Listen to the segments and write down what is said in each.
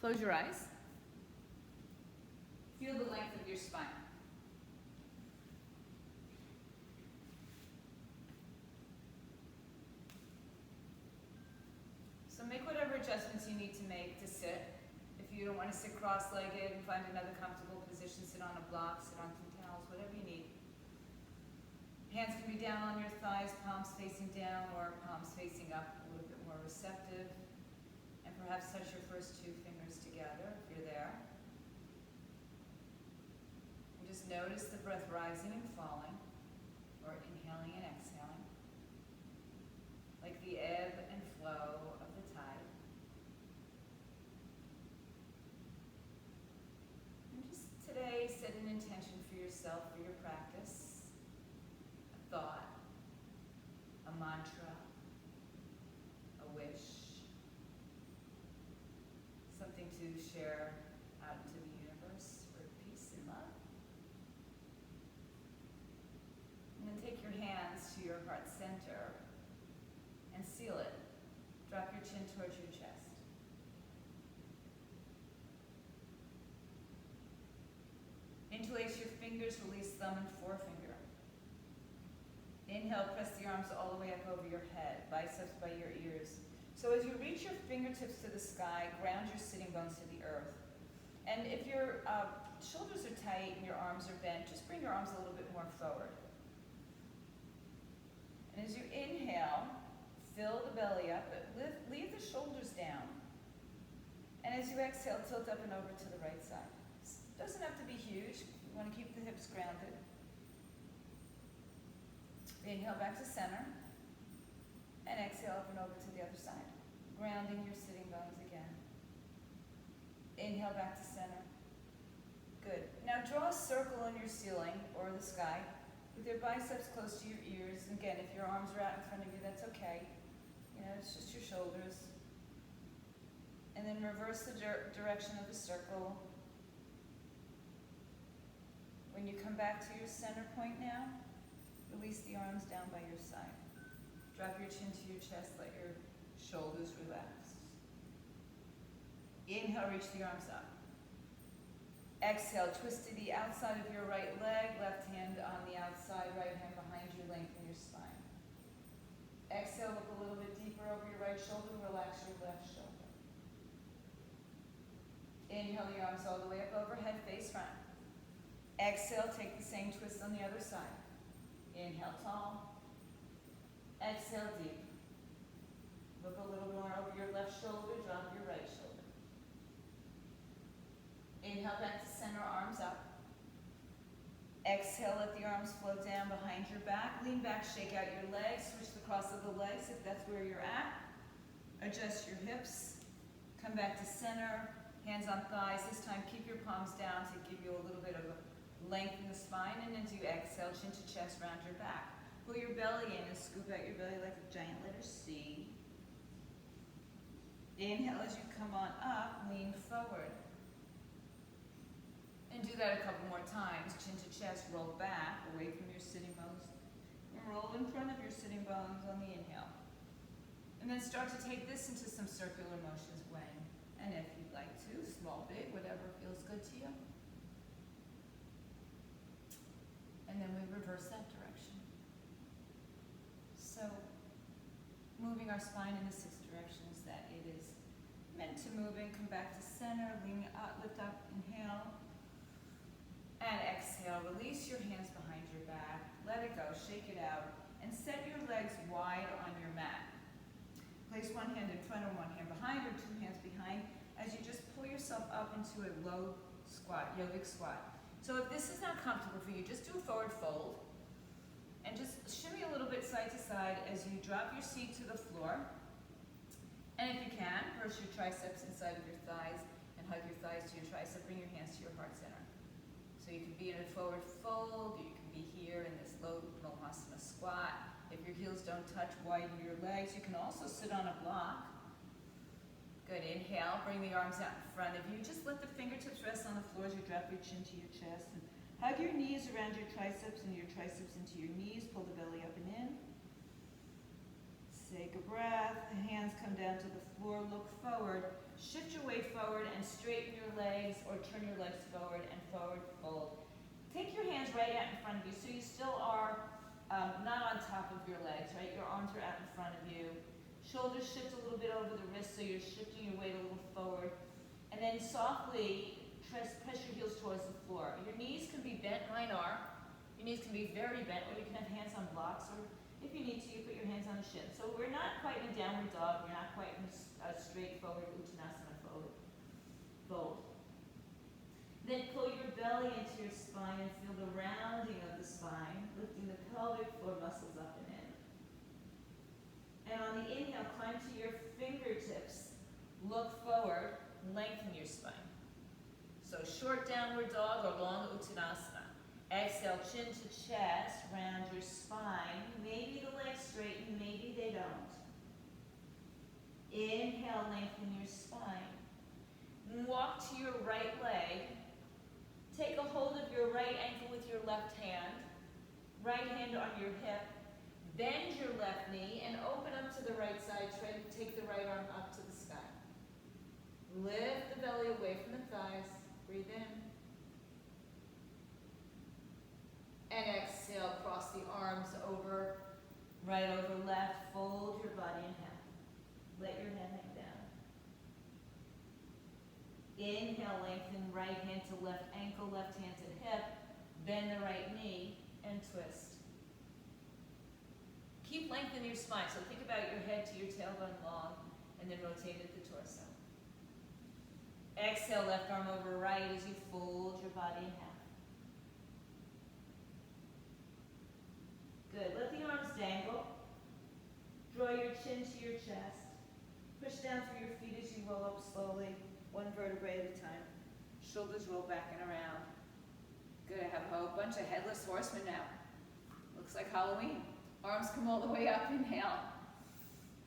Close your eyes. Feel the length of your spine. So make whatever adjustments you need to make to sit. If you don't want to sit cross-legged and find another comfortable position, sit on a block, sit on some towels, whatever you need. Hands can be down on your thighs, palms facing down or palms facing up, a little bit more receptive. And perhaps touch your first two fingers together if you're there. And just notice the breath rising and falling, or inhaling and exhaling, like the ebb and flow of the tide. And just today set an intention for yourself, for your practice, a thought, a mantra, a wish, something to share out into the universe for peace and love. And then take your hands to your heart center and seal it. Drop your chin towards your chest. Interlace your fingers, release thumb and forefinger. Inhale, press the arms all the way up over your head, biceps by your ears. So as you reach your fingertips to the sky, ground your sitting bones to the earth. And if your shoulders are tight and your arms are bent, just bring your arms a little bit more forward. And as you inhale, fill the belly up, but leave the shoulders down. And as you exhale, tilt up and over to the right side. It doesn't have to be huge. You want to keep the hips grounded. Inhale back to center. And exhale up and over to the other side. Grounding your sitting bones again. Inhale back to center. Good. Now draw a circle on your ceiling or the sky with your biceps close to your ears. Again, if your arms are out in front of you, that's okay. You know, it's just your shoulders. And then reverse the direction of the circle. When you come back to your center point now, release the arms down by your side. Drop your chin to your chest, let your shoulders relax. Inhale, reach the arms up. Exhale, twist to the outside of your right leg, left hand on the outside, right hand behind you, lengthen your spine. Exhale, look a little bit deeper over your right shoulder, relax your left shoulder. Inhale, the arms all the way up overhead, face front. Exhale, take the same twist on the other side. Inhale, tall. Exhale, deep. Look a little more over your left shoulder, drop your right shoulder. Inhale back to center, arms up. Exhale, let the arms flow down behind your back. Lean back, shake out your legs, switch the cross of the legs if that's where you're at. Adjust your hips. Come back to center, hands on thighs. This time keep your palms down to give you a little bit of a length in the spine, and as you exhale, chin to chest, round your back. Pull your belly in and scoop out your belly like a giant letter C. Inhale as you come on up, lean forward. And do that a couple more times. Chin to chest, roll back, away from your sitting bones. And roll in front of your sitting bones on the inhale. And then start to take this into some circular motions when, and if you'd like to, small, big, whatever feels good to you. And then we reverse that direction. So, moving our spine in the 6 directions that it is meant to move in. Come back to center, lean up, lift up, inhale. And exhale, release your hands behind your back. Let it go, shake it out. And set your legs wide on your mat. Place one hand in front and one hand behind, or 2 hands behind, as you just pull yourself up into a low squat, yogic squat. So if this is not comfortable for you, just do a forward fold. And just shimmy a little bit side to side as you drop your seat to the floor. And if you can, purse your triceps inside of your thighs and hug your thighs to your tricep. Bring your hands to your heart center. So you can be in a forward fold, or you can be here in this low Malasana squat. If your heels don't touch, widen your legs. You can also sit on a block. Good, inhale, bring the arms out in front of you. Just let the fingertips rest on the floor as you drop your chin to your chest. And hug your knees around your triceps and your triceps into your knees. Pull the belly up and in. Take a breath. The hands come down to the floor. Look forward. shift your weight forward and straighten your legs, or turn your legs forward and forward fold. Take your hands right out in front of you, so you still are not on top of your legs, right? Your arms are out in front of you. Shoulders shift a little bit over the wrist, so you're shifting your weight a little forward. And then softly press your heels towards the floor. Your knees can be bent, mine are. Your knees can be very bent, or you can have hands on blocks, or if you need to, you put your hands on the shin. So we're not quite in a downward dog, we're not quite in a straightforward Uttanasana fold. Then pull your belly into your spine and feel the rounding of the spine, lifting the pelvic floor muscles up and in. And on the inhale, climb to your fingertips. Look forward, lengthen your spine. So short downward dog or long Uttanasana. Exhale, chin to chest, round your spine. Maybe the legs straighten, maybe they don't. Inhale, lengthen your spine. Walk to your right leg. Take a hold of your right ankle with your left hand. Right hand on your hip. Bend your left knee and open up to the right side. Try to take the right arm up to the sky. Lift the belly away from the thighs. Breathe in. And exhale, cross the arms over, right over left. Fold your body in half. Let your head hang down. Inhale, lengthen right hand to left ankle, left hand to hip. Bend the right knee and twist. Keep lengthening your spine. So think about your head to your tailbone long, and then rotate at the torso. Exhale, left arm over right as you fold your body in half. Good. Let the arms dangle. Draw your chin to your chest. Push down through your feet as you roll up slowly, one vertebrae at a time. Shoulders roll back and around. Good. I have a whole bunch of headless horsemen now. Looks like Halloween. Arms come all the way up. Inhale.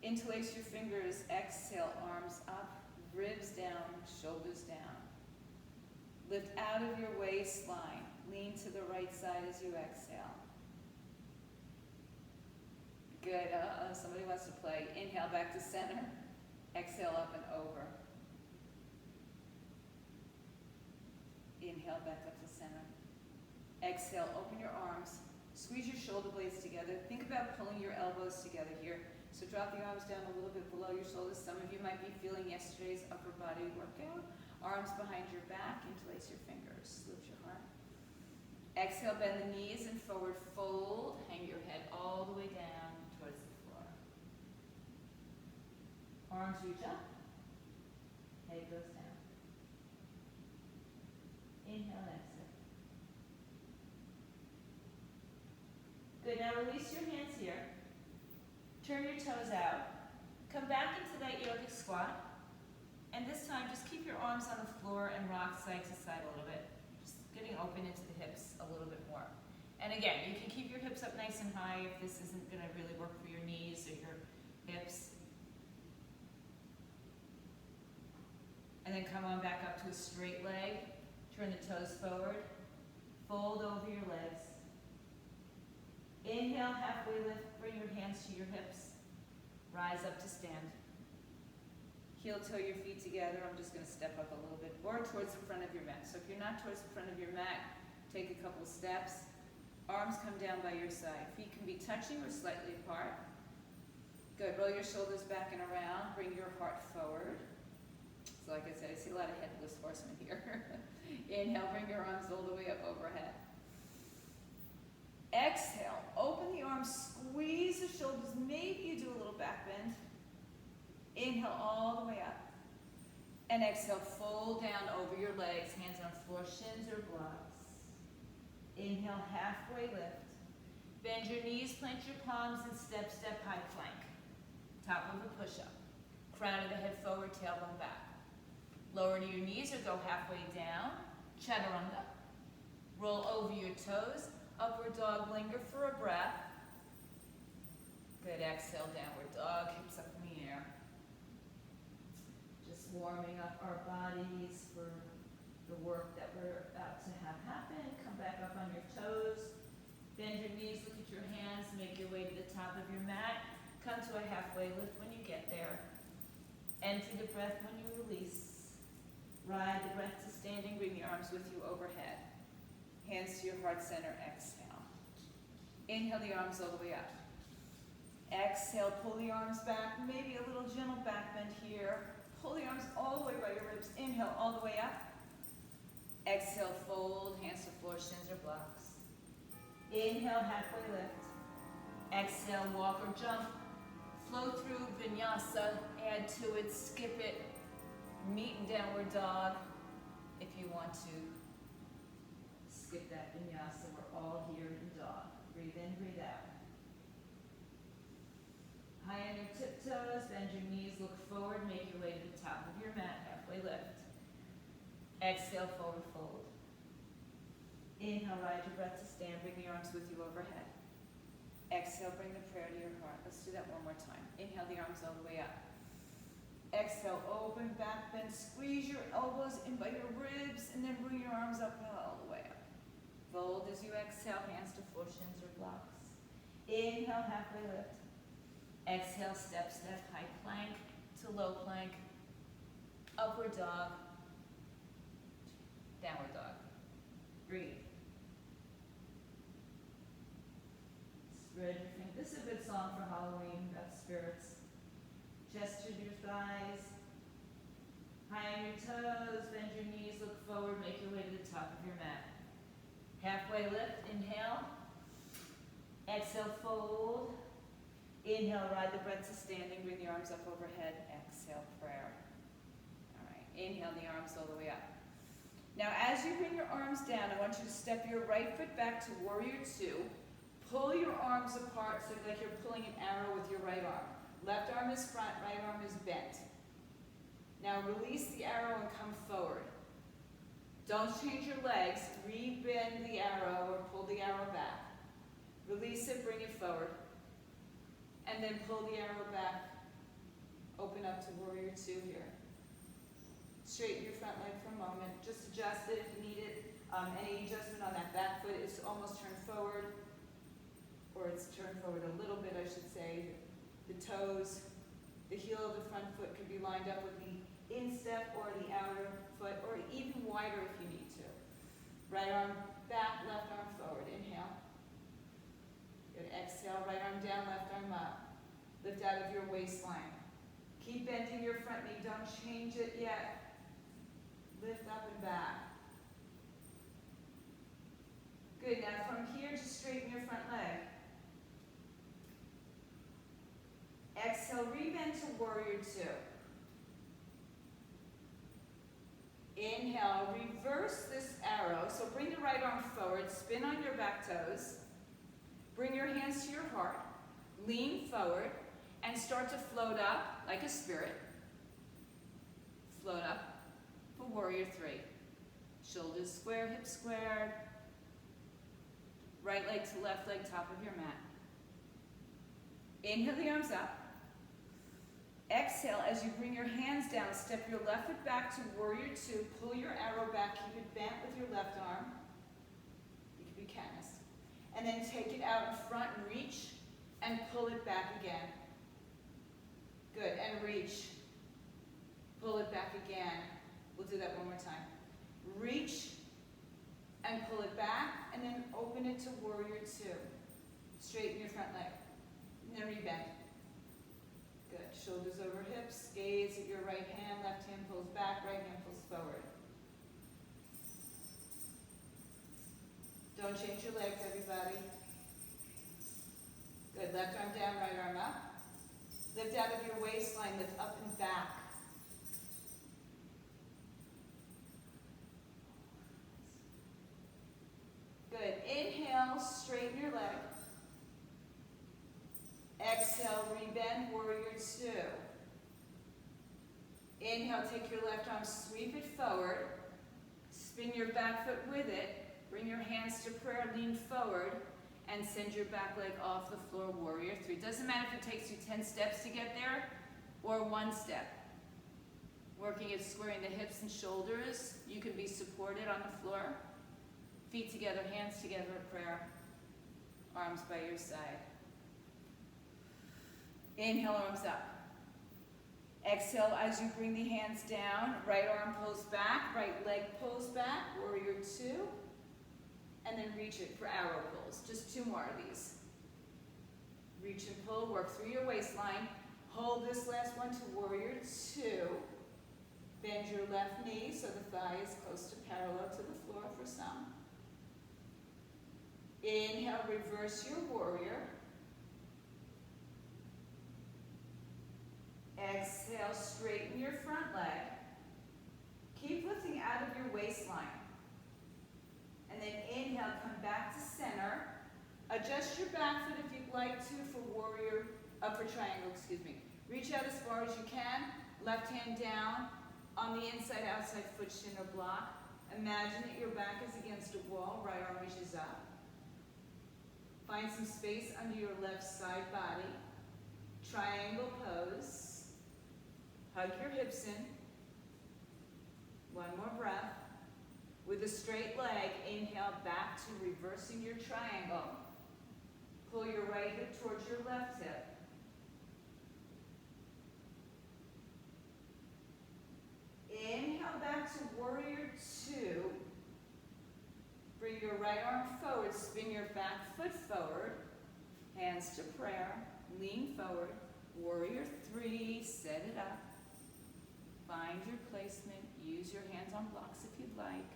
Interlace your fingers. Exhale. Arms up. Ribs down. Shoulders down. Lift out of your waistline. Lean to the right side as you exhale. Good. Somebody wants to play. Inhale back to center. Exhale up and over. Inhale back up to center. Exhale, open your arms. Squeeze your shoulder blades together. Think about pulling your elbows together here. So drop the arms down a little bit below your shoulders. Some of you might be feeling yesterday's upper body workout. Arms behind your back. Interlace your fingers. Lift your heart. Exhale, bend the knees and forward fold. Hang your head all the way down towards the floor. Arms reach up. Head goes down. Inhale and exhale. Good. Now release your hands here. Turn your toes out. Come back into that yogic squat. And this time, just keep your arms on the floor and rock side to side a little bit. Just getting open into the hips a little bit more. And again, you can keep your hips up nice and high if this isn't going to really work for your knees or your hips. And then come on back up to a straight leg. Turn the toes forward. Fold over your legs. Inhale, halfway lift. Bring your hands to your hips. Rise up to stand. Heel toe your feet together. I'm just going to step up a little bit, or towards the front of your mat. So if you're not towards the front of your mat, take a couple steps. Arms come down by your side. Feet can be touching or slightly apart. Good. Roll your shoulders back and around. Bring your heart forward. So like I said, I see a lot of headless horsemen here. Inhale, bring your arms all the way up overhead. Exhale, open the arms, squeeze the shoulders. Maybe you do a little back bend. Inhale all the way up. And exhale, fold down over your legs, hands on floor, shins or blocks. Inhale, halfway lift. Bend your knees, plant your palms, and step, high plank. Top of a push-up. Crown of the head forward, tailbone back. Lower to your knees or go halfway down. Chaturanga. Roll over your toes. Upward dog, linger for a breath. Good, exhale, downward dog, hips up in the air. Just warming up our bodies for the work that we're about to have happen. Come back up on your toes. Bend your knees, look at your hands, make your way to the top of your mat. Come to a halfway lift when you get there. Empty the breath when you release. Ride the breath to standing, bring the arms with you overhead. Hands to your heart center, exhale. Inhale the arms all the way up. Exhale, pull the arms back, maybe a little gentle back bend here. Pull the arms all the way by your ribs. Inhale all the way up. Exhale, fold, hands to floor, shins or blocks. Inhale, halfway lift. Exhale, walk or jump. Flow through vinyasa, add to it, skip it. Meet in downward dog if you want to. Skip that vinyasa, we're all here in dog. Breathe in, breathe out. High on your tiptoes, bend your knees, look forward, make your way to the top of your mat, halfway lift. Exhale, forward fold. Inhale, ride your breath to stand, bring the arms with you overhead. Exhale, bring the prayer to your heart. Let's do that one more time. Inhale the arms all the way up. Exhale, open, back bend, squeeze your elbows in by your ribs, and then bring your arms up all the way up. Fold as you exhale, hands to floor, shins or blocks. Inhale, halfway lift. Exhale, step, step, high plank to low plank. Upward dog. Downward dog. Breathe. Spread your fingers. This is a good song for Halloween, about spirits. Gesture your thighs. High on your toes, bend your knees, look forward, make your way to the top of your mat. Halfway lift, inhale. Exhale, fold. Inhale, ride the breath to standing, bring the arms up overhead. Exhale, prayer. All right, inhale the arms all the way up. Now as you bring your arms down, I want you to step your right foot back to warrior two. Pull your arms apart so like you're pulling an arrow with your right arm. Left arm is front, right arm is bent. Now release the arrow and come forward. Don't change your legs, re-bend the arrow or pull the arrow back. Release it, bring it forward. And then pull the arrow back. Open up to warrior two here. Straighten your front leg for a moment. Just adjust it if you need it. Any adjustment on that back foot is almost turned forward. Or it's turned forward a little bit, I should say. The toes, the heel of the front foot could be lined up with the instep or the outer foot, or even wider if you need to. Right arm back, left arm forward. Inhale. Good. Exhale, right arm down, left arm up. Lift out of your waistline. Keep bending your front knee. Don't change it yet. Lift up and back. Good. Now from here, just straighten your front leg. Exhale, rebend to warrior two. Inhale, reverse this arrow. So bring the right arm forward, spin on your back toes. Bring your hands to your heart, lean forward, and start to float up like a spirit. Float up for warrior three. Shoulders square, hips squared. Right leg to left leg, top of your mat. Inhale the arms up. Exhale, as you bring your hands down, step your left foot back to warrior two. Pull your arrow back, keep it bent with your left arm. You can be Katniss. And then take it out in front and reach, and pull it back again. Good, and reach. Pull it back again. We'll do that one more time. Reach, and pull it back, and then open it to warrior two. Straighten your front leg, and then rebend. Good, shoulders over hips, gaze at your right hand, left hand pulls back, right hand pulls forward. Don't change your legs, everybody. Good, left arm down, right arm up. Lift out of your waistline, lift up and back. Good, inhale, straighten your leg. Exhale, rebend, warrior two. Inhale, take your left arm, sweep it forward. Spin your back foot with it. Bring your hands to prayer, lean forward, and send your back leg off the floor, warrior three. Doesn't matter if it takes you 10 steps to get there, or one step. Working at squaring the hips and shoulders. You can be supported on the floor. Feet together, hands together at prayer. Arms by your side. Inhale, arms up. Exhale as you bring the hands down. Right arm pulls back, right leg pulls back, warrior two. And then reach it for arrow pulls. Just 2 more of these. Reach and pull, work through your waistline. Hold this last one to warrior two. Bend your left knee so the thigh is close to parallel to the floor for some. Inhale, reverse your warrior. Exhale, straighten your front leg. Keep lifting out of your waistline. And then inhale, come back to center. Adjust your back foot if you'd like to for triangle, Reach out as far as you can. Left hand down on the inside, outside foot shin or block. Imagine that your back is against a wall, right arm reaches up. Find some space under your left side body. Triangle pose. Hug your hips in. One more breath. With a straight leg, inhale back to reversing your triangle. Pull your right hip towards your left hip. Inhale back to warrior two. Bring your right arm forward, spin your back foot forward. Hands to prayer, lean forward. Warrior three, set it up. Find your placement, use your hands on blocks if you'd like.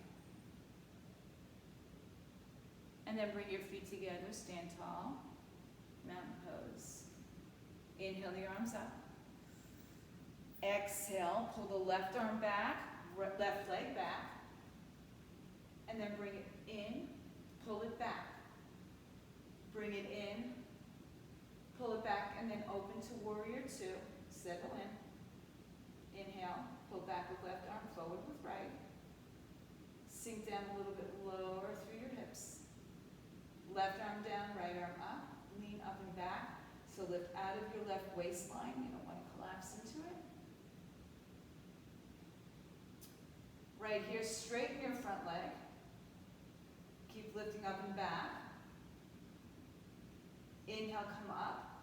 And then bring your feet together, stand tall, mountain pose. Inhale the arms up. Exhale, pull the left arm back, left leg back. And then bring it in, pull it back. Bring it in, pull it back, and then open to warrior two. Settle in. Inhale, pull back with left arm, forward with right. Sink down a little bit lower through your hips. Left arm down, right arm up. Lean up and back. So lift out of your left waistline. You don't want to collapse into it. Right here, straighten your front leg. Keep lifting up and back. Inhale, come up.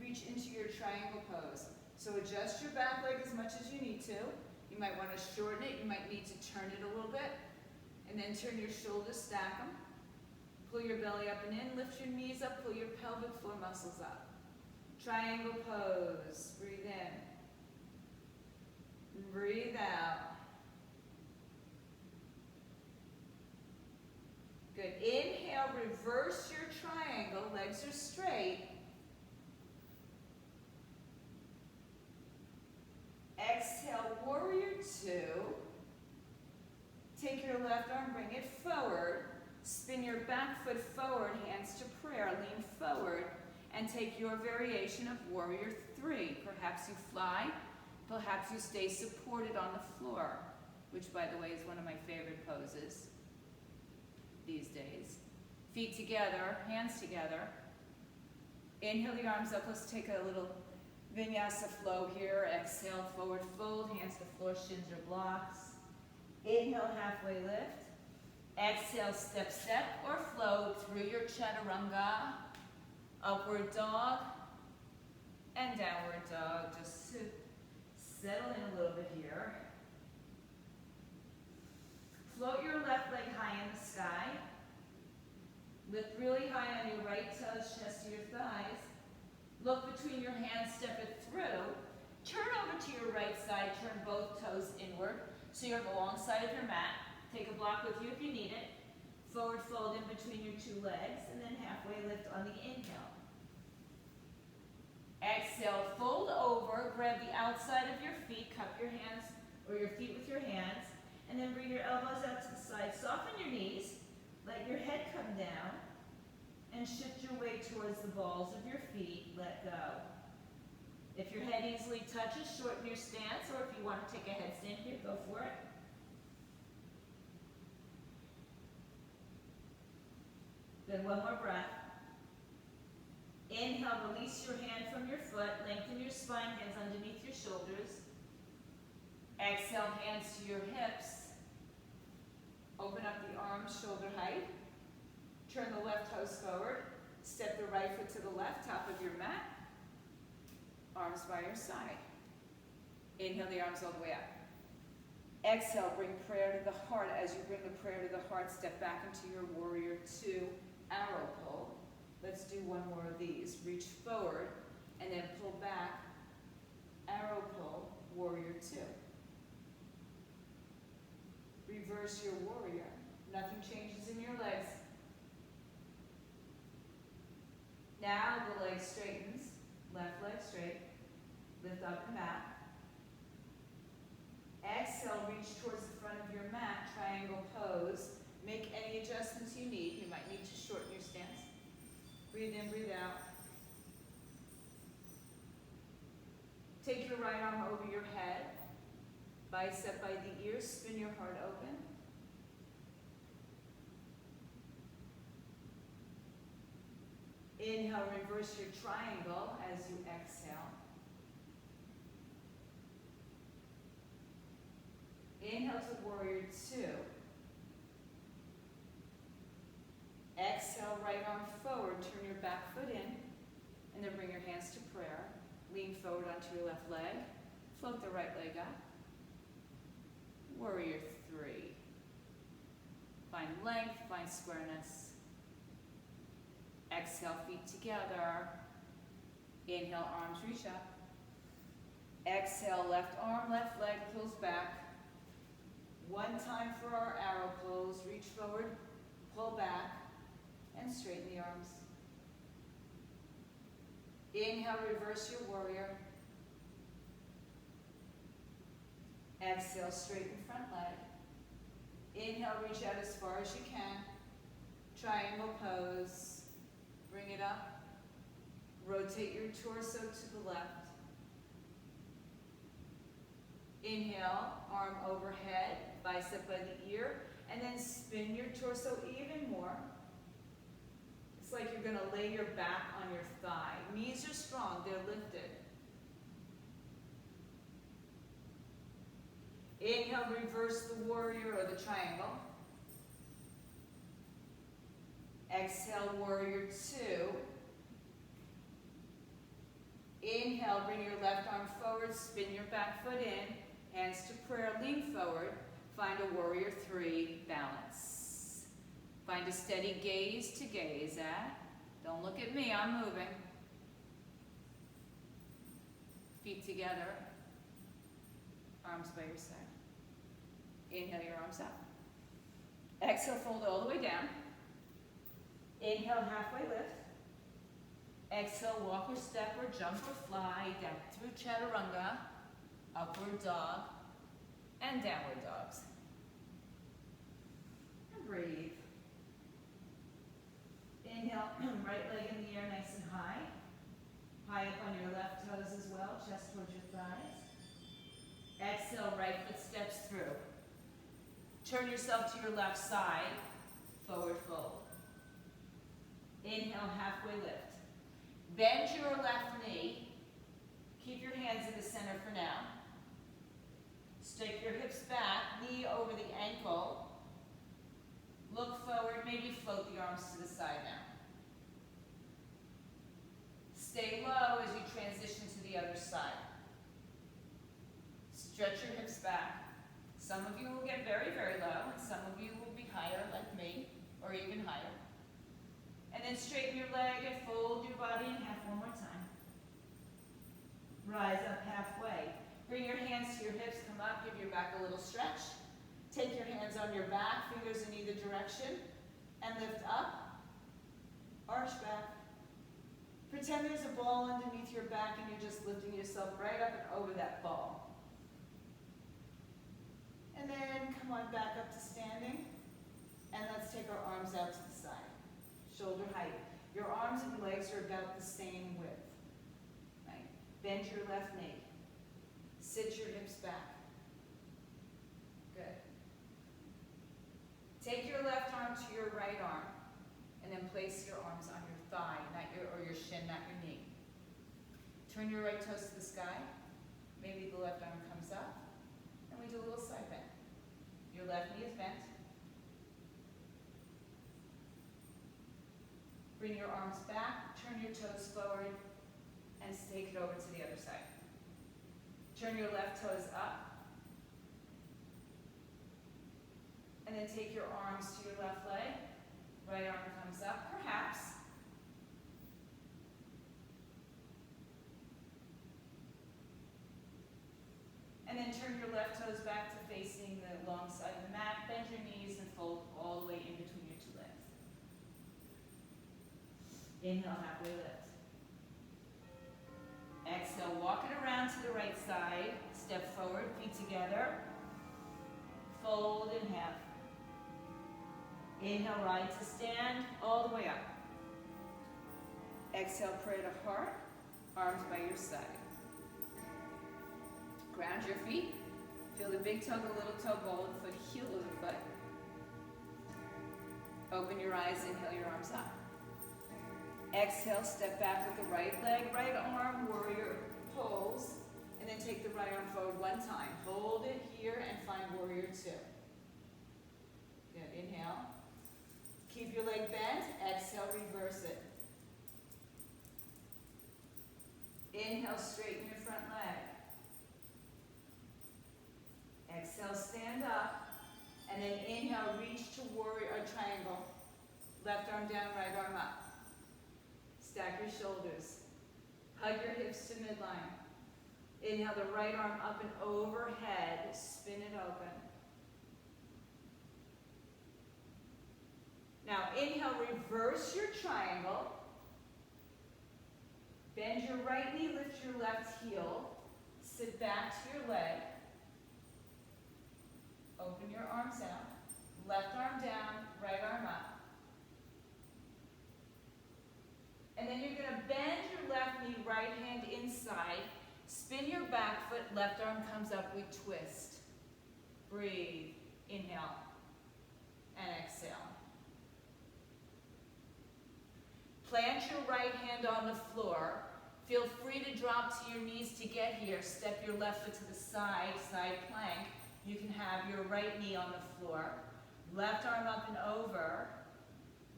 Reach into your triangle pose. So adjust your back leg as much as you need to. You might want to shorten it. You might need to turn it a little bit. And then turn your shoulders, stack them. Pull your belly up and in. Lift your knees up. Pull your pelvic floor muscles up. Triangle pose. Breathe in. Breathe out. Good. Inhale, reverse your triangle. Legs are straight. Exhale, warrior two. Take your left arm, bring it forward. Spin your back foot forward, hands to prayer. Lean forward and take your variation of warrior three. Perhaps you fly. Perhaps you stay supported on the floor, which, by the way, is one of my favorite poses these days. Feet together, hands together. Inhale the arms up. Let's take a little vinyasa flow here. Exhale, forward fold, hands to floor, shins or blocks. Inhale, halfway lift. Exhale, step, step, or float through your chaturanga. Upward dog and downward dog. Just settle in a little bit here. Float your left leg high in the sky. Lift really high on your right toes, chest to your thighs. Look between your hands, step it through. Turn over to your right side, turn both toes inward. So you're on the long side of your mat. Take a block with you if you need it. Forward fold in between your two legs, and then halfway lift on the inhale. Exhale, fold over, grab the outside of your feet, cup your hands, or your feet with your hands, and then bring your elbows out to the side. Soften your knees, let your head come down, and shift your weight towards the balls of your feet. Let go. If your head easily touches, shorten your stance, or if you want to take a headstand here, go for it. Then one more breath. Inhale, release your hand from your foot, lengthen your spine, hands underneath your shoulders. Exhale, hands to your hips. Open up the arms, shoulder height. Turn the left toes forward. Step the right foot to the left, top of your mat. Arms by your side. Inhale the arms all the way up. Exhale, bring prayer to the heart. As you bring the prayer to the heart, step back into your warrior two, arrow pull. Let's do one more of these. Reach forward and then pull back, arrow pull, warrior two. Reverse your warrior. Nothing changes in your legs. Now the leg straightens, left leg straight, lift up and back. Exhale, reach towards the front of your mat, triangle pose. Make any adjustments you need. You might need to shorten your stance. Breathe in, breathe out. Take your right arm over your head, bicep by the ear, spin your heart open. Inhale, reverse your triangle as you exhale. Inhale to warrior two. Exhale, right arm forward, turn your back foot in, and then bring your hands to prayer. Lean forward onto your left leg, float the right leg up. Warrior three. Find length, find squareness. Exhale, feet together. Inhale, arms reach up. Exhale, left arm, left leg pulls back. One time for our arrow pose. Reach forward, pull back, and straighten the arms. Inhale, reverse your warrior. Exhale, straighten front leg. Inhale, reach out as far as you can. Triangle pose. Bring it up. Rotate your torso to the left. Inhale, arm overhead, bicep by the ear, and then spin your torso even more. It's like you're going to lay your back on your thigh. Knees are strong, they're lifted. Inhale, reverse the warrior or the triangle. Exhale, warrior two. Inhale, bring your left arm forward, spin your back foot in, hands to prayer, lean forward, find a warrior three, balance. Find a steady gaze to gaze at. Don't look at me, I'm moving. Feet together, arms by your side. Inhale your arms up. Exhale, fold all the way down. Inhale, halfway lift. Exhale, walk or step or jump or fly down through chaturanga, upward dog, and downward dogs. And breathe. Inhale, right leg in the air nice and high. High up on your left toes as well, chest towards your thighs. Exhale, right foot steps through. Turn yourself to your left side, forward fold. Inhale, halfway lift. Bend your left knee. Keep your hands in the center for now. Stick your hips back, knee over the ankle. Look forward, maybe float the arms to the side now. Stay low as you transition to the other side. Stretch your hips back. Some of you will get very, very low, and some of you will be higher like me, or even higher. And then straighten your leg and fold your body in half one more time. Rise up halfway. Bring your hands to your hips, come up, give your back a little stretch. Take your hands on your back, fingers in either direction, and lift up. Arch back. Pretend there's a ball underneath your back and you're just lifting yourself right up and over that ball. And then come on back up to standing. And let's take our arms out to the side. Shoulder height. Your arms and legs are about the same width. Right? Bend your left knee. Sit your hips back. Good. Take your left arm to your right arm, and then place your arms on your thigh, or your shin, not your knee. Turn your right toes to the sky. Maybe the left arm comes up, and we do a little side bend. Your left knee is bent. Bring your arms back, turn your toes forward, and take it over to the other side. Turn your left toes up. And then take your arms to your left leg. Right arm comes up, perhaps. And then turn your left toes back to facing the long side of the mat. Bend your knees and fold all the way in between your two legs. Inhale, halfway lift. Exhale, walk it around to the right side. Step forward, feet together. Fold in half. Inhale, rise to stand, all the way up. Exhale, prayer to heart, arms by your side. Ground your feet. Feel the big toe, the little toe, ball of the foot, heel of the foot. Open your eyes, inhale your arms up. Exhale, step back with the right leg, right arm, warrior pose. And then take the right arm forward one time. Hold it here and find warrior two. Good, inhale. Keep your leg bent, exhale, reverse it. Inhale, straighten your front leg. Exhale, stand up. And then inhale, reach to warrior or triangle. Left arm down, right arm up. Stack your shoulders. Hug your hips to midline. Inhale the right arm up and overhead. Spin it open. Now inhale, reverse your triangle. Bend your right knee, lift your left heel. Sit back to your leg. Open your arms out. Left arm down, right arm up. And then you're going to bend your left knee, right hand inside. Spin your back foot, left arm comes up, we twist. Breathe. Inhale. And exhale. Plant your right hand on the floor. Feel free to drop to your knees to get here. Step your left foot to the side, side plank. You can have your right knee on the floor. Left arm up and over.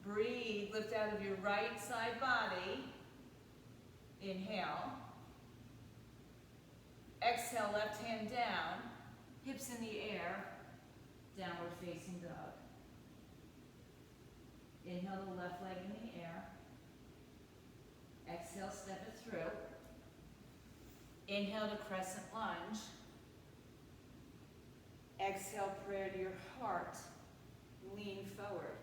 Breathe, lift out of your right side body. Inhale. Exhale, left hand down. Hips in the air. Downward facing dog. Inhale the left leg in the air. Exhale, step it through. Inhale to crescent lunge. Exhale, prayer to your heart. Lean forward.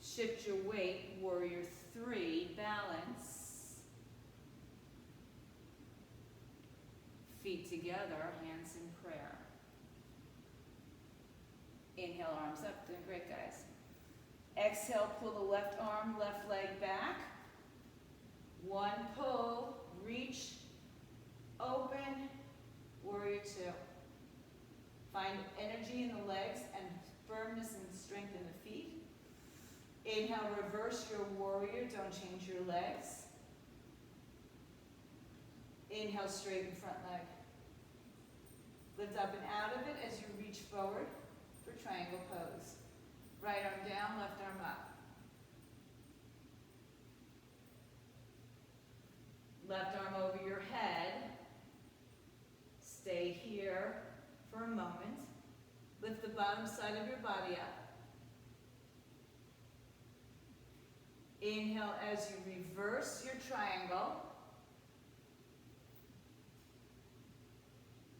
Shift your weight, warrior three, balance. Feet together, hands in prayer. Inhale, arms up, doing great, guys. Exhale, pull the left arm, left leg back. One pull, reach, open, warrior two. Find energy in the legs and firmness and strength in the feet. Inhale, reverse your warrior, don't change your legs. Inhale, straighten front leg. Lift up and out of it as you reach forward for triangle pose. Right arm down, left arm up. Left arm over your head. Stay here for a moment. Lift the bottom side of your body up. Inhale as you reverse your triangle.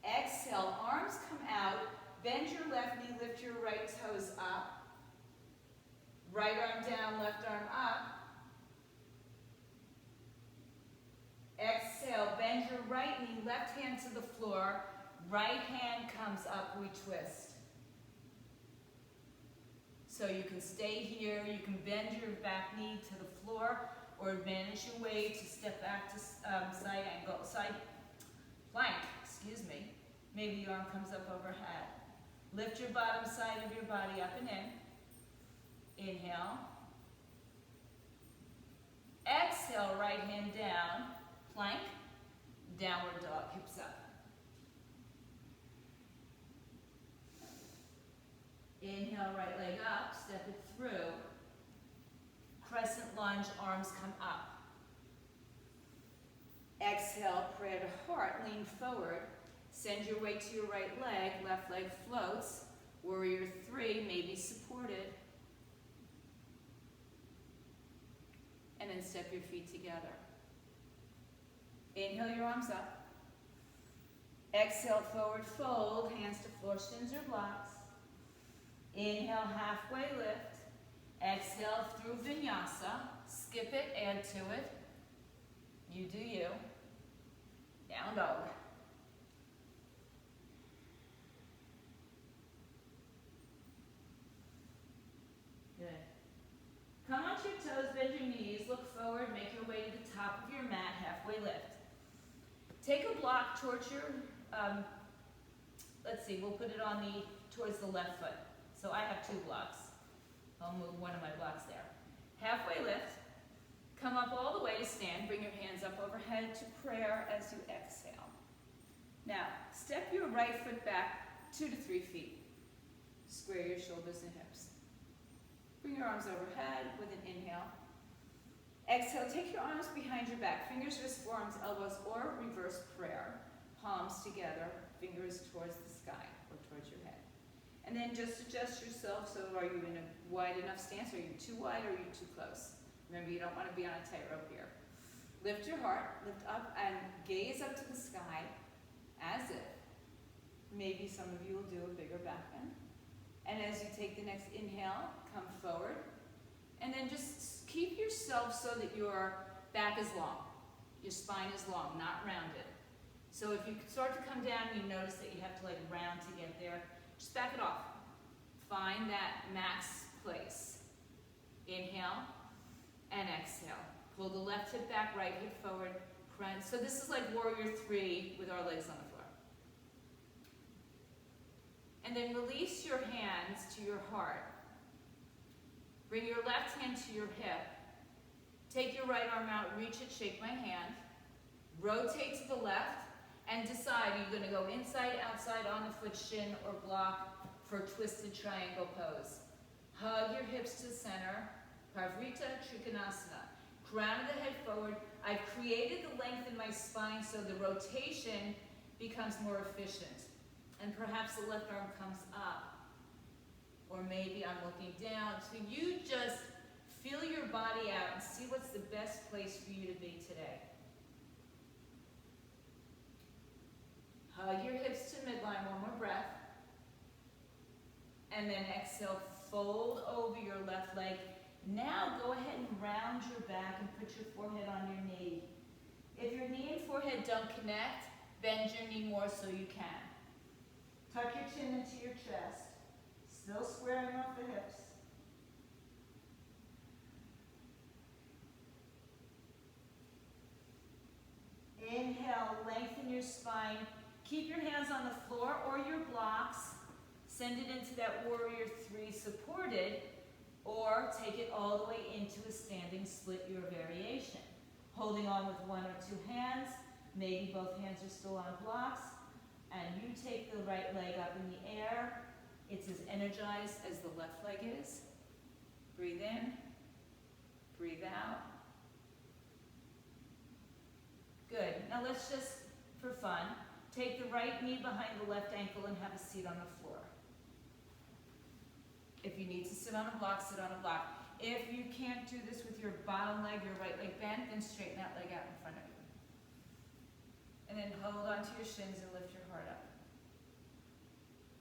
Exhale, arms come out. Bend your left knee, lift your right toes up. Right arm down, left arm up. Exhale, bend your right knee, left hand to the floor. Right hand comes up, we twist. So you can stay here, you can bend your back knee to the floor, or advantage your way to step back to side angle, side plank, excuse me. Maybe your arm comes up overhead. Lift your bottom side of your body up and in. Inhale. Exhale, right hand down, plank, downward dog, hips up. Inhale, right leg up, step it through. Crescent lunge, arms come up. Exhale, prayer to heart, lean forward. Send your weight to your right leg, left leg floats. Warrior 3, maybe supported. And then step your feet together. Inhale your arms up. Exhale, forward fold, hands to floor, shins or blocks. Inhale, halfway lift. Exhale through vinyasa. Skip it, add to it. You do you. Down dog. Good. Come onto your toes, bend your knees, look forward, make your way to the top of your mat, halfway lift. Take a block towards your, let's see, we'll put it on towards the left foot. So I have 2 blocks. I'll move one of my blocks there. Halfway lift. Come up all the way to stand. Bring your hands up overhead to prayer as you exhale. Now, step your right foot back 2 to 3 feet. Square your shoulders and hips. Bring your arms overhead with an inhale. Exhale, take your arms behind your back. Fingers, wrists, forearms, elbows, or reverse prayer. Palms together, fingers towards the sky or towards your head. And then just adjust yourself. So are you in a wide enough stance? Are you too wide or are you too close? Remember, you don't want to be on a tightrope here. Lift your heart, lift up and gaze up to the sky as if maybe some of you will do a bigger back bend. And as you take the next inhale, come forward. And then just keep yourself so that your back is long. Your spine is long, not rounded. So if you start to come down, you notice that you have to like round to get there. Just back it off. Find that max place. Inhale and exhale. Pull the left hip back, right hip forward. Crunch. So this is like warrior 3 with our legs on the floor. And then release your hands to your heart. Bring your left hand to your hip. Take your right arm out, reach it, shake my hand. Rotate to the left and decide, are you going to go inside, outside, on the foot, shin, or block for a twisted triangle pose. Hug your hips to the center. Parvrita Trikonasana. Crown of the head forward. I've created the length in my spine so the rotation becomes more efficient. And perhaps the left arm comes up. Or maybe I'm looking down. So you just feel your body out and see what's the best place for you to be today. Hug your hips to midline, one more breath. And then exhale, fold over your left leg. Now go ahead and round your back and put your forehead on your knee. If your knee and forehead don't connect, bend your knee more so you can. Tuck your chin into your chest. Still squaring off the hips. Inhale, lengthen your spine. Keep your hands on the floor or your blocks. Send it into that warrior 3 supported, or take it all the way into a standing split, your variation. Holding on with 1 or 2 hands. Maybe both hands are still on blocks. And you take the right leg up in the air. It's as energized as the left leg is. Breathe in, breathe out. Good. Now let's just, for fun, take the right knee behind the left ankle and have a seat on the floor. If you need to sit on a block, sit on a block. If you can't do this with your bottom leg, your right leg bent, then straighten that leg out in front of you. And then hold onto your shins and lift your heart up.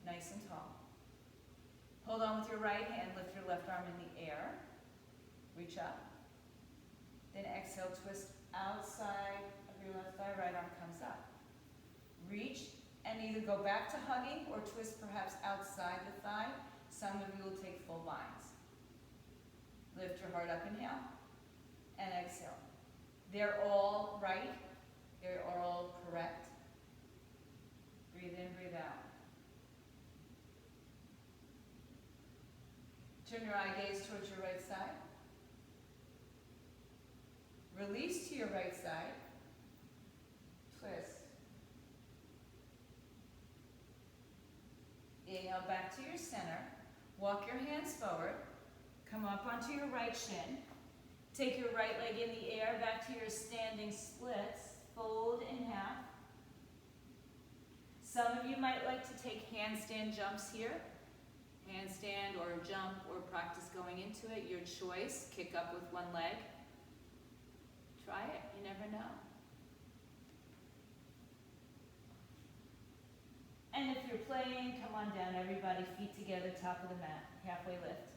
Nice and tall. Hold on with your right hand, lift your left arm in the air. Reach up. Then exhale, twist outside of your left thigh, right arm comes up. Reach and either go back to hugging or twist perhaps outside the thigh. Some of you will take full binds. Lift your heart up, inhale, and exhale. They're all right. They're all correct. Breathe in, breathe out. Turn your eye gaze towards your right side. Release to your right side. Twist. Inhale back to your center. Walk your hands forward. Come up onto your right shin. Take your right leg in the air back to your standing splits. Fold in half. Some of you might like to take handstand jumps here. Handstand or jump or practice going into it, your choice. Kick up with one leg. Try it, you never know. And if you're playing, come on down, everybody, feet together, top of the mat, halfway lift.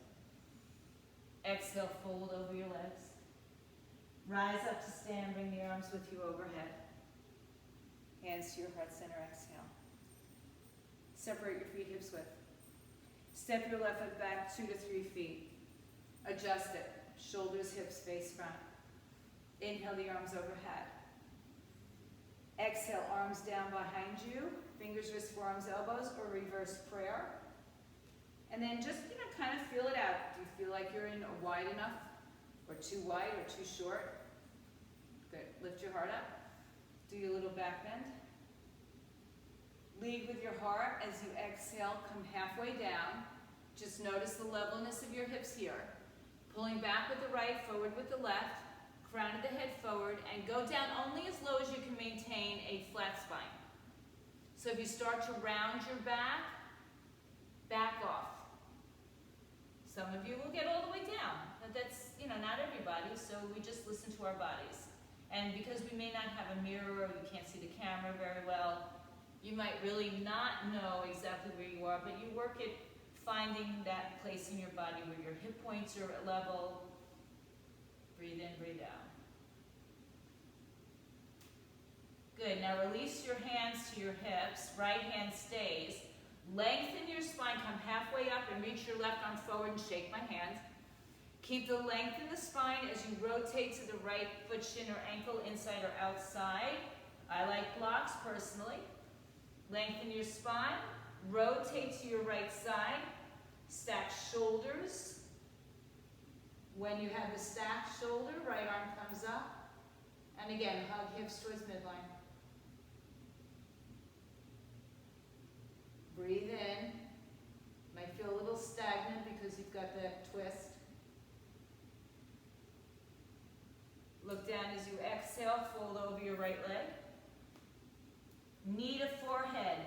Exhale, fold over your legs. Rise up to stand, bring the arms with you overhead. Hands to your heart center, exhale. Separate your feet hips width. Step your left foot back 2 to 3 feet. Adjust it, shoulders, hips, face front. Inhale the arms overhead. Exhale, arms down behind you. Fingers, wrists, forearms, elbows, or reverse prayer. And then just, kind of feel it out. Do you feel like you're in wide enough? Or too wide or too short? Good. Lift your heart up. Do your little back bend. Lead with your heart as you exhale. Come halfway down. Just notice the levelness of your hips here. Pulling back with the right, forward with the left. Crown of the head forward. And go down only as low as you can maintain a flat spine. So if you start to round your back, back off. Some of you will get all the way down, but that's, not everybody, so we just listen to our bodies. And because we may not have a mirror, or you can't see the camera very well, you might really not know exactly where you are, but you work at finding that place in your body where your hip points are at level. Breathe in, breathe out. Good, now release your hands to your hips, right hand stays. Lengthen your spine, come halfway up and reach your left arm forward and shake my hand. Keep the length in the spine as you rotate to the right foot, shin, or ankle, inside or outside. I like blocks personally. Lengthen your spine, rotate to your right side, stack shoulders. When you have the stacked shoulder, right arm comes up. And again, hug hips towards midline. Breathe in. Might feel a little stagnant because you've got that twist. Look down as you exhale, fold over your right leg. Knee to forehead,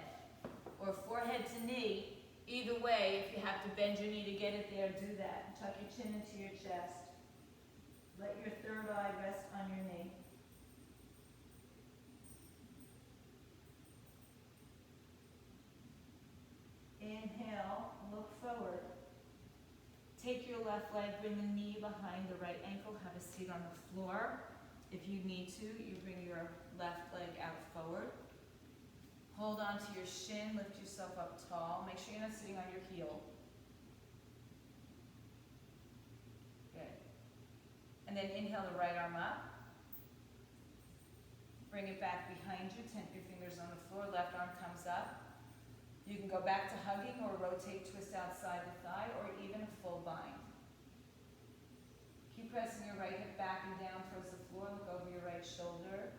or forehead to knee. Either way, if you have to bend your knee to get it there, do that. Tuck your chin into your chest. Let your third eye rest on your knee. Inhale, look forward. Take your left leg, bring the knee behind the right ankle, have a seat on the floor. If you need to, you bring your left leg out forward. Hold on to your shin, lift yourself up tall. Make sure you're not sitting on your heel. Good. And then inhale the right arm up. Bring it back behind you, tent your fingers on the floor, left arm comes up. You can go back to hugging or rotate, twist outside the thigh, or even a full bind. Keep pressing your right hip back and down towards the floor. Look over your right shoulder.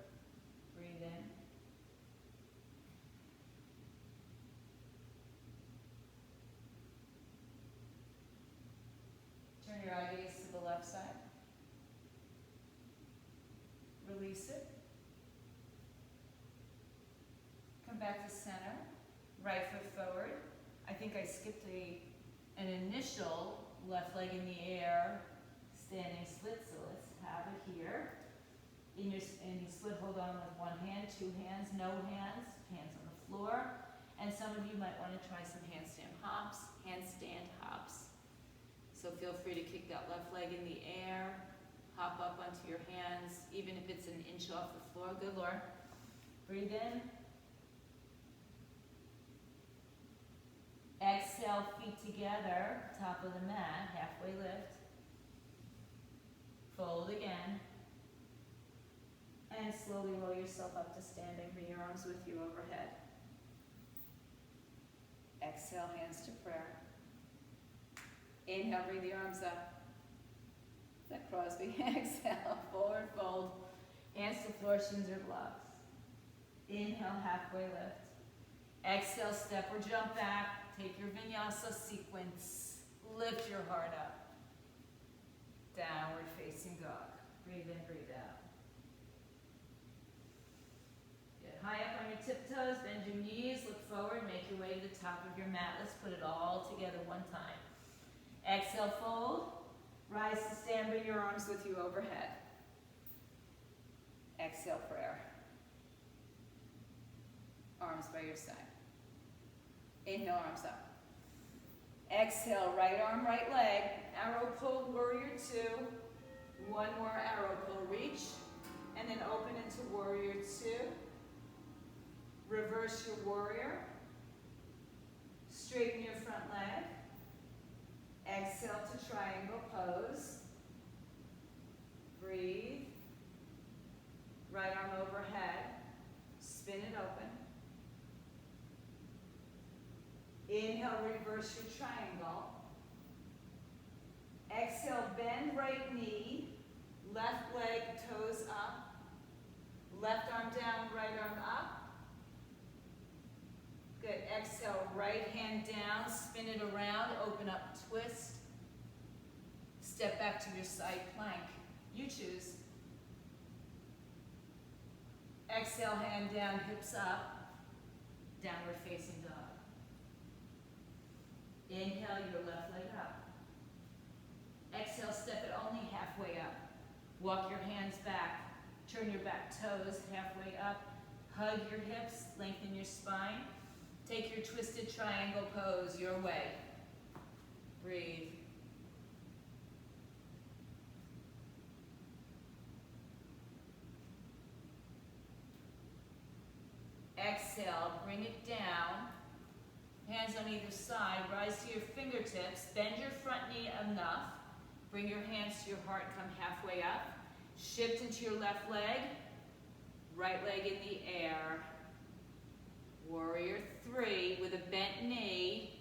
Breathe in. Turn your eye gaze to the left side. Release it. Come back to center. Right foot forward. I think I skipped an initial left leg in the air, standing split, so let's have it here. In your split, hold on with one hand, two hands, no hands, hands on the floor. And some of you might want to try some handstand hops, So feel free to kick that left leg in the air, hop up onto your hands, even if it's an inch off the floor. Good, Laura. Breathe in. Exhale, feet together, top of the mat, halfway lift. Fold again. And slowly roll yourself up to standing. Bring your arms with you overhead. Exhale, hands to prayer. Inhale, bring the arms up. Is that Crosby? Exhale, forward fold. Hands to floor, shins or blocks. Inhale, halfway lift. Exhale, step or jump back. Take your vinyasa sequence. Lift your heart up. Downward facing dog. Breathe in, breathe out. Good. high up on your tiptoes, bend your knees, look forward, make your way to the top of your mat. Let's put it all together one time. Exhale, fold. Rise to stand, bring your arms with you overhead. Exhale, prayer. Arms by your side. Inhale, arms up. Exhale, right arm, right leg. Arrow pull, warrior two. One more arrow pull, reach. And then open into warrior two. Reverse your warrior. Straighten your front leg. Exhale to triangle pose. Breathe. Right arm overhead. Spin it open. Inhale, reverse your triangle. Exhale, bend right knee. Left leg, toes up. Left arm down, right arm up. Good. Exhale, right hand down, spin it around, open up, twist. Step back to your side plank. You choose. Exhale, hand down, hips up, downward facing dog. Inhale, your left leg up. Exhale, step it only halfway up. Walk your hands back. Turn your back toes halfway up. Hug your hips, lengthen your spine. Take your twisted triangle pose your way. Breathe. Exhale, bring it down. Hands on either side, rise to your fingertips. Bend your front knee enough. Bring your hands to your heart, come halfway up. Shift into your left leg. Right leg in the air. Warrior three with a bent knee.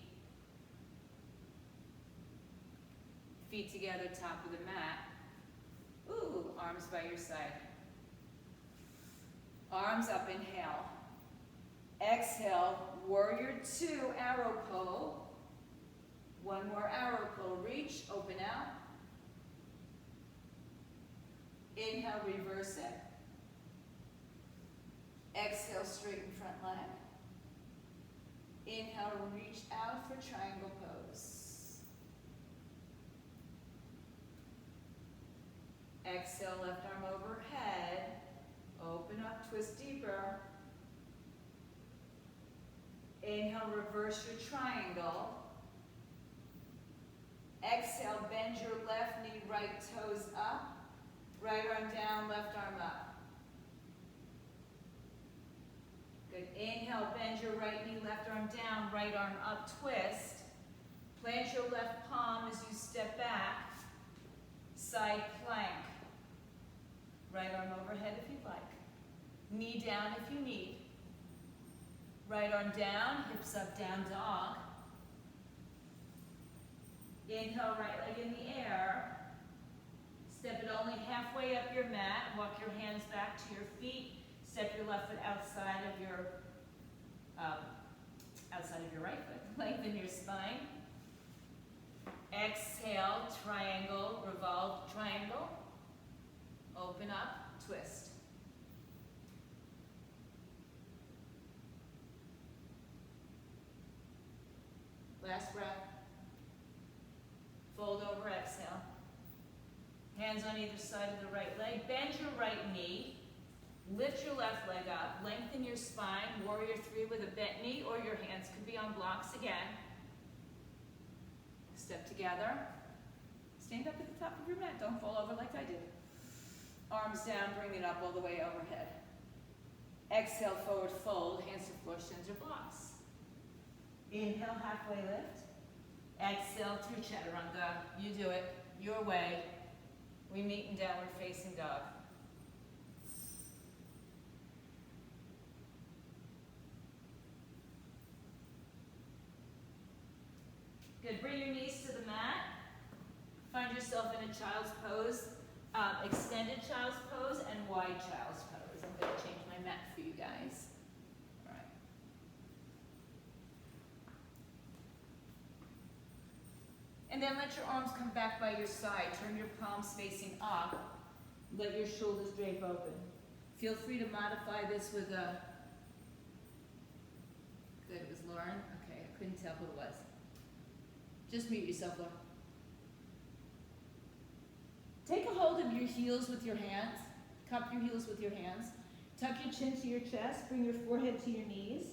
Feet together, top of the mat. Ooh, arms by your side. Arms up, inhale. Exhale, warrior two, arrow pull. One more arrow pull, reach, open out. Inhale, reverse it. Exhale, straighten front leg. Inhale, reach out for triangle pose. Exhale, left arm overhead. Open up, twist deeper. Inhale, reverse your triangle. Exhale, bend your left knee, right toes up. Right arm down, left arm up. Good. Inhale, bend your right knee, left arm down, right arm up, twist. Plant your left palm as you step back. Side plank. Right arm overhead if you'd like. Knee down if you need. Right arm down, hips up, down dog. Inhale, right leg in the air. Step it only halfway up your mat. Walk your hands back to your feet. Step your left foot outside of your right foot. Lengthen your spine. Exhale, triangle, revolve triangle. Open up, twist. Last breath. Fold over, exhale. Hands on either side of the right leg. Bend your right knee. Lift your left leg up. Lengthen your spine. Warrior three with a bent knee, or your hands could be on blocks again. Step together. Stand up at the top of your mat. Don't fall over like I did. Arms down, bring it up all the way overhead. Exhale, forward fold. Hands to floor, shins or blocks. Inhale, halfway lift. Exhale through chaturanga. You do it your way. We meet in downward facing dog. Good. Bring your knees to the mat. Find yourself in a child's pose, extended child's pose, and wide child's pose. I'm going to change my mat for you guys. All right. And then let your arms come back by your side. Turn your palms facing up. Let your shoulders drape open. Feel free to modify this with a Lauren? Okay, I couldn't tell who it was. Just mute yourself, Lauren. Take a hold of your heels with your hands. Cup your heels with your hands. Tuck your chin to your chest. Bring your forehead to your knees.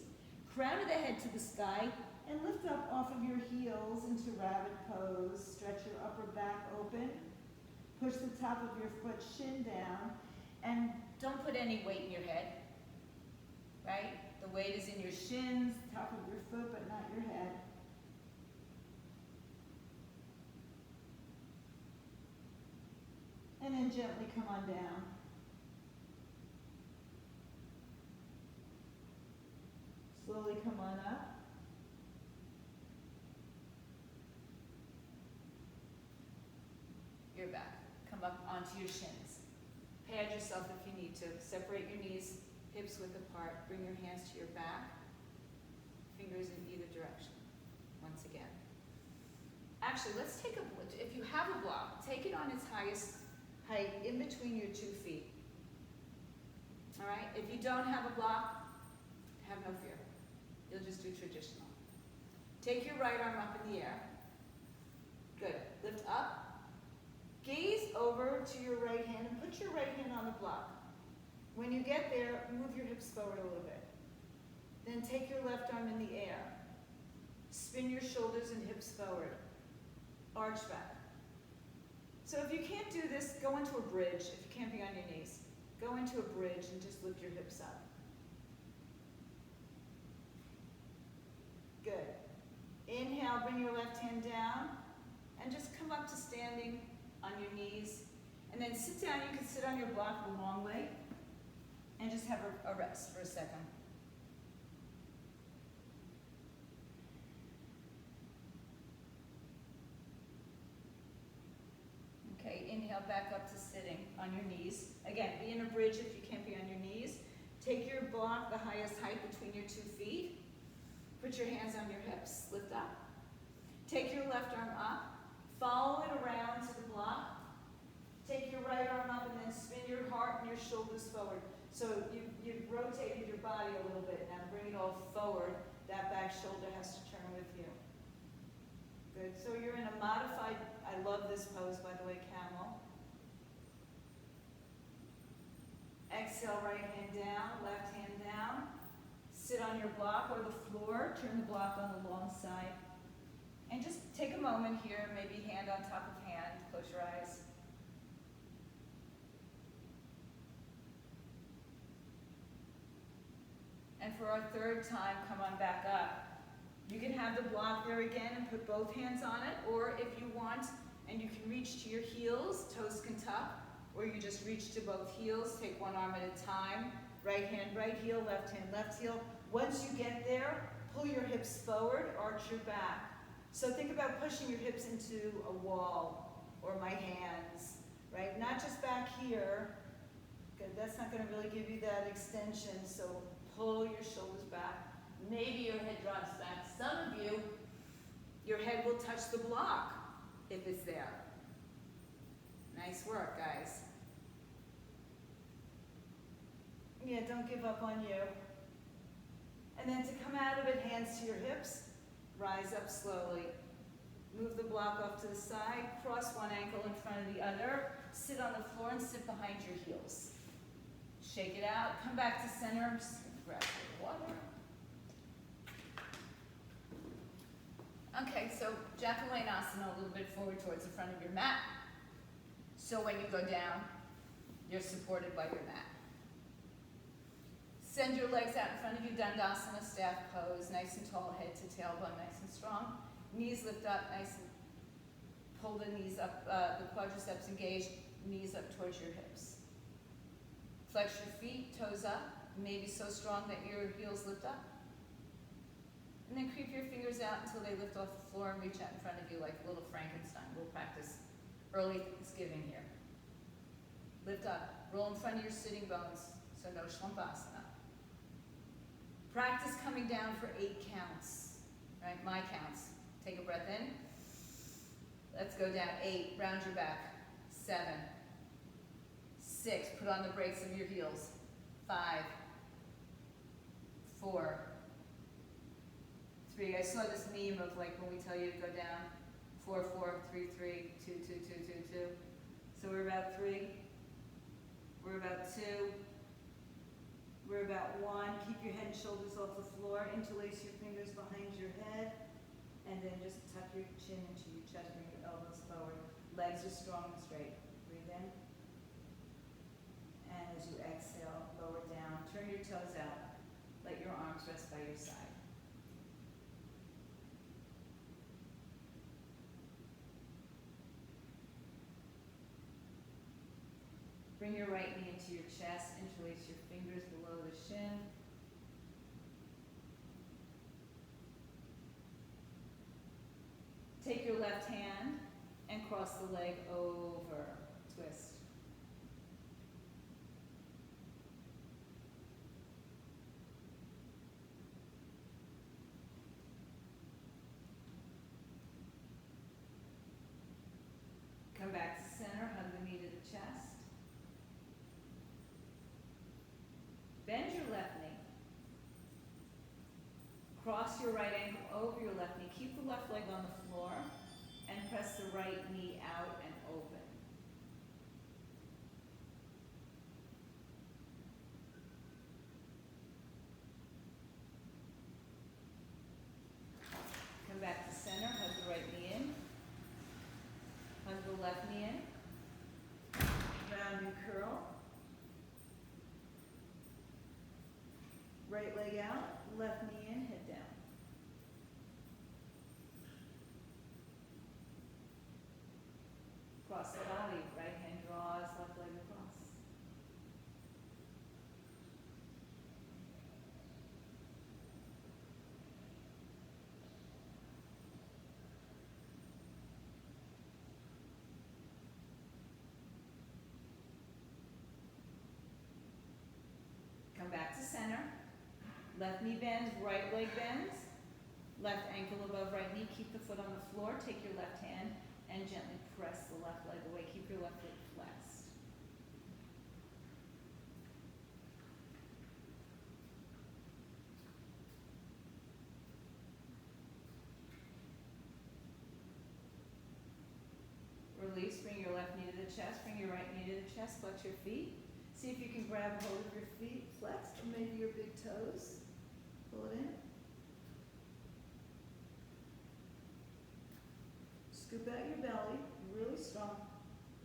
Crown of the head to the sky. And lift up off of your heels into rabbit pose. Stretch your upper back open. Push the top of your foot shin down. And don't put any weight in your head. Right? The weight is in your shins, top of your foot, but not your head. And then gently come on down. Slowly come on up. You're back. Come up onto your shins. Pad yourself if you need to. Separate your knees, hips width apart. Bring your hands to your back. Fingers in either direction. Once again. Actually, let's take a, if you have a block, take it on its highest height in between your 2 feet. All right? If you don't have a block, have no fear. You'll just do traditional. Take your right arm up in the air. Good. Lift up. Gaze over to your right hand and put your right hand on the block. When you get there, move your hips forward a little bit. Then take your left arm in the air. Spin your shoulders and hips forward. Arch back. So if you can't do this, go into a bridge. If you can't be on your knees, go into a bridge and just lift your hips up. Good. Inhale, bring your left hand down and just come up to standing on your knees. And then sit down. You can sit on your block the long way and just have a rest for a second. Okay, inhale back up to sitting on your knees. Again, be in a bridge if you can't be on your knees. Take your block the highest height between your 2 feet. Put your hands on your hips. Lift up. Take your left arm up. Follow it around to the block. Take your right arm up and then spin your heart and your shoulders forward. So you've rotated your body a little bit. Now bring it all forward. That back shoulder has to turn with you. Good. So you're in a modified, I love this pose, by the way, camel. Exhale, right hand down, left hand down. Sit on your block or the floor. Turn the block on the long side. And just take a moment here, maybe hand on top of hand. Close your eyes. And for our third time, come on back up. You can have the block there again and put both hands on it, or if you want, and you can reach to your heels, toes can tuck, or you just reach to both heels, take one arm at a time, right hand, right heel, left hand, left heel. Once you get there, pull your hips forward, arch your back. So think about pushing your hips into a wall, or my hands, right? Not just back here, good, that's not gonna really give you that extension, so pull your shoulders back. Maybe your head drops back. Some of you, your head will touch the block if it's there. Nice work, guys. Yeah, don't give up on you. And then to come out of it, hands to your hips, rise up slowly. Move the block off to the side, cross one ankle in front of the other, sit on the floor and sit behind your heels. Shake it out, come back to center, I'm just gonna grab the water. Okay, so Jacqueline-asana, a little bit forward towards the front of your mat. So when you go down, you're supported by your mat. Send your legs out in front of you, Dandasana, staff pose, nice and tall, head to tailbone, nice and strong. Knees lift up, nice and pull the knees up, the quadriceps engaged, knees up towards your hips. Flex your feet, toes up, maybe so strong that your heels lift up. And then creep your fingers out until they lift off the floor and reach out in front of you like a little Frankenstein. We'll practice early Thanksgiving here. Lift up, roll in front of your sitting bones, so no Shvampasana. Practice coming down for 8 counts, right? My counts. Take a breath in. Let's go down. 8, round your back. 7, 6, put on the brakes of your heels. 5, 4, 3. I saw this meme of like when we tell you to go down, 4, 4, 3, 3, 2, 2, 2, 2, 2. So we're about 3. We're about 2. We're about 1. Keep your head and shoulders off the floor. Interlace your fingers behind your head. And then just tuck your chin into your chest. Bring your elbows forward. Legs are strong and straight. Breathe in. And as you exhale, lower down. Turn your toes out. Let your arms rest by your side. Bring your right knee into your chest. Interlace your fingers below the shin. Take your left hand and cross the leg over. Twist. Come back to center. Hug the knee to the chest. Bend your left knee. Cross your right ankle over your left knee. Keep the left leg on the floor and press the right knee out and open. Come back to center. Hug the right knee in. Hug the left knee in. Round and curl. Right leg out, left knee in, head down. Cross the body, right hand draws, left leg across. Come back to center. Left knee bends, right leg bends. Left ankle above right knee. Keep the foot on the floor. Take your left hand and gently press the left leg away. Keep your left foot flexed. Release. Bring your left knee to the chest. Bring your right knee to the chest. Flex your feet. See if you can grab hold of your feet flexed, or maybe your big toes. Pull it in. Scoop out your belly, really strong.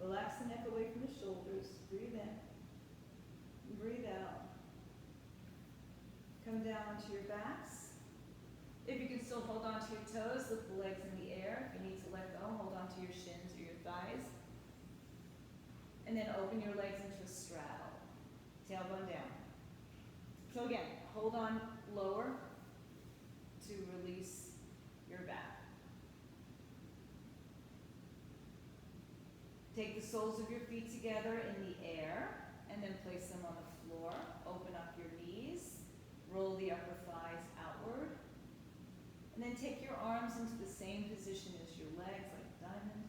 Relax the neck away from the shoulders. Breathe in. Breathe out. Come down onto your backs. If you can still hold on to your toes, lift the legs in the air. If you need to let go, hold on to your shins or your thighs. And then open your legs into a straddle. Tailbone down. So again, hold on lower to release your back. Take the soles of your feet together in the air and then place them on the floor. Open up your knees. Roll the upper thighs outward. And then take your arms into the same position as your legs, like a diamond.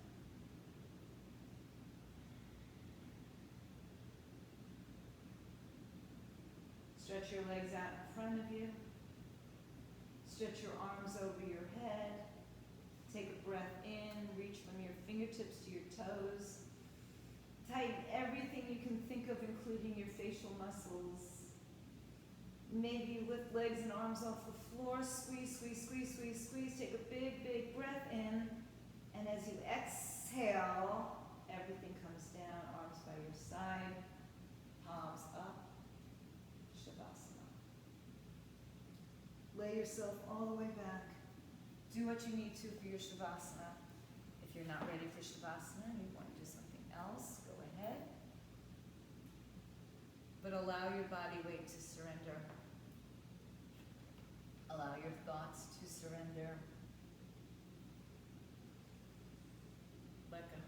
Stretch your legs out in front of you. Stretch your arms over your head. Take a breath in. Reach from your fingertips to your toes. Tighten everything you can think of, including your facial muscles. Maybe lift legs and arms off the floor. Squeeze, squeeze, squeeze, squeeze, squeeze. Take a big, big breath in. And as you exhale, everything comes down. Arms by your side. Palms up. Shavasana. Lay yourself all the way back. Do what you need to for your Shavasana. If you're not ready for Shavasana and you want to do something else, go ahead. But allow your body weight to surrender. Allow your thoughts to surrender. Let go.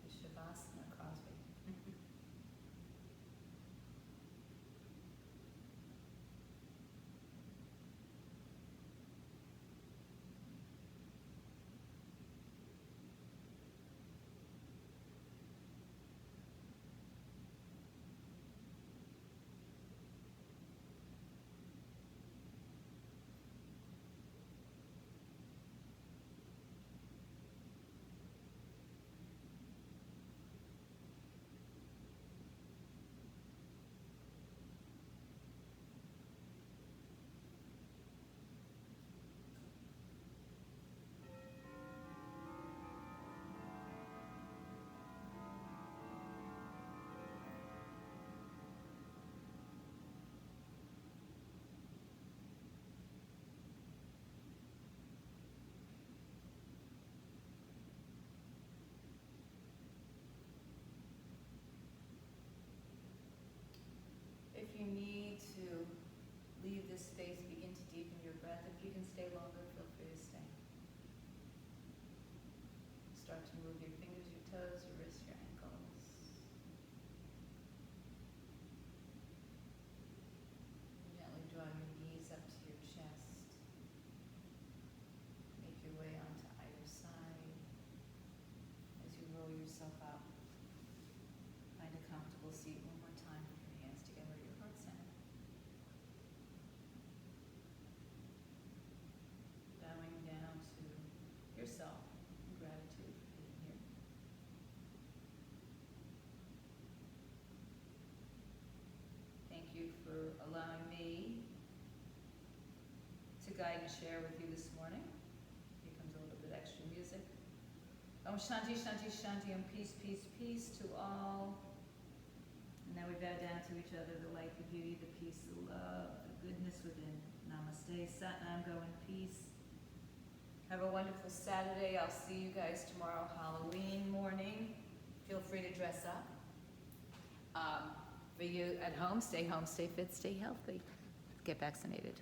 Shavasana, Crosby. need to leave this space, begin to deepen your breath. If you can stay longer, feel free to stay. Start to move your fingers, your toes, your wrists, your ankles. Gently draw your knees up to your chest. Make your way onto either side. As you roll yourself up, find a comfortable seat one more time with your hands together at your heart center. Bowing down to yourself in gratitude for being here. Thank you for allowing me to guide and share with you this morning. Here comes a little bit extra music. Om Shanti, Shanti, Shanti, Om peace, peace, peace to all. And now we bow down to each other, the light, the beauty, the peace, the love, the goodness within. Namaste, Satnam, go in peace. Have a wonderful Saturday. I'll see you guys tomorrow, Halloween morning. Feel free to dress up. For you at home, stay fit, stay healthy. Get vaccinated.